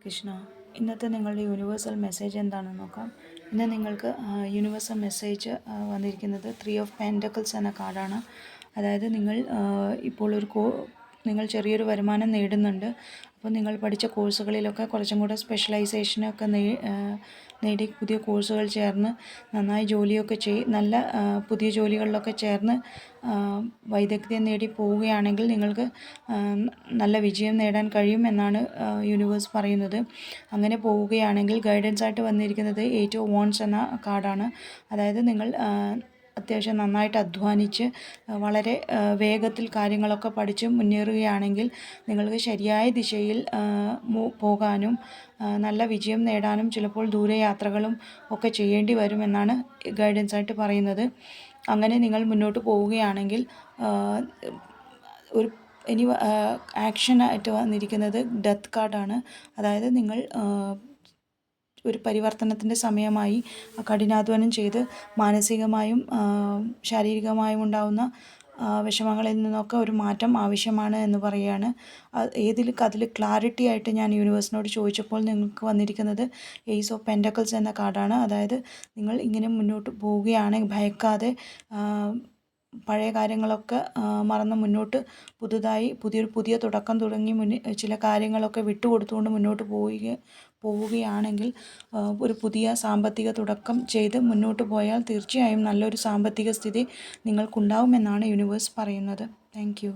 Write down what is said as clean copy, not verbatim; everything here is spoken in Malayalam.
കൃഷ്ണ. ഇന്നത്തെ നിങ്ങളുടെ യൂണിവേഴ്സൽ മെസ്സേജ് എന്താണെന്ന് നോക്കാം. ഇന്ന് നിങ്ങൾക്ക് യൂണിവേഴ്സൽ മെസ്സേജ് വന്നിരിക്കുന്നത് 3 ഓഫ് പെൻറ്റക്കിൾസ് എന്ന കാർഡാണ്. അതായത് ഇപ്പോൾ നിങ്ങൾ ചെറിയൊരു വരുമാനം നേടുന്നുണ്ട്. അപ്പോൾ നിങ്ങൾ പഠിച്ച കോഴ്സുകളിലൊക്കെ കുറച്ചും കൂടെ സ്പെഷ്യലൈസേഷനൊക്കെ നേടി പുതിയ കോഴ്സുകൾ ചേർന്ന് നന്നായി ജോലിയൊക്കെ നല്ല പുതിയ ജോലികളിലൊക്കെ ചേർന്ന് വൈദഗ്ധ്യം നേടി പോവുകയാണെങ്കിൽ നിങ്ങൾക്ക് നല്ല വിജയം നേടാൻ കഴിയും എന്നാണ് യൂണിവേഴ്സ് പറയുന്നത്. അങ്ങനെ പോവുകയാണെങ്കിൽ ഗൈഡൻസ് ആയിട്ട് വന്നിരിക്കുന്നത് 8 ഓഫ് വാൻഡ്സ് എന്ന കാർഡാണ്. അതായത് നിങ്ങൾ അത്യാവശ്യം നന്നായിട്ട് അധ്വാനിച്ച് വളരെ വേഗത്തിൽ കാര്യങ്ങളൊക്കെ പഠിച്ച് മുന്നേറുകയാണെങ്കിൽ നിങ്ങൾക്ക് ശരിയായ ദിശയിൽ പോകാനും നല്ല വിജയം നേടാനും ചിലപ്പോൾ ദൂരയാത്രകളും ഒക്കെ ചെയ്യേണ്ടി വരുമെന്നാണ് ഗൈഡൻസ് ആയിട്ട് പറയുന്നത്. അങ്ങനെ നിങ്ങൾ മുന്നോട്ട് പോവുകയാണെങ്കിൽ ഇനി ആക്ഷനായിട്ട് വന്നിരിക്കുന്നത് ഡെത്ത് കാർഡാണ്. അതായത് നിങ്ങൾ ഒരു പരിവർത്തനത്തിൻ്റെ സമയമായി കഠിനാധ്വാനം ചെയ്ത് മാനസികമായും ശാരീരികമായും ഉണ്ടാകുന്ന വിഷമങ്ങളിൽ നിന്നൊക്കെ ഒരു മാറ്റം ആവശ്യമാണ് എന്ന് പറയുകയാണ്. അതിൽ ക്ലാരിറ്റി ആയിട്ട് ഞാൻ യൂണിവേഴ്സിനോട് ചോദിച്ചപ്പോൾ നിങ്ങൾക്ക് വന്നിരിക്കുന്നത് ഏസ് ഓഫ് പെൻറ്റക്കിൾസ് എന്ന കാർഡാണ്. അതായത് നിങ്ങൾ ഇങ്ങനെ മുന്നോട്ട് പോവുകയാണെങ്കിൽ ഭയക്കാതെ പഴയ കാര്യങ്ങളൊക്കെ മറന്ന് മുന്നോട്ട് പുതിയ തുടക്കം തുടങ്ങി ചില കാര്യങ്ങളൊക്കെ വിട്ടുകൊടുത്തുകൊണ്ട് മുന്നോട്ട് പോവുകയാണെങ്കിൽ ഒരു പുതിയ സാമ്പത്തിക തുടക്കം ചെയ്ത് മുന്നോട്ട് പോയാൽ തീർച്ചയായും നല്ലൊരു സാമ്പത്തിക സ്ഥിതി നിങ്ങൾക്കുണ്ടാവുമെന്നാണ് യൂണിവേഴ്സ് പറയുന്നത്. Thank you.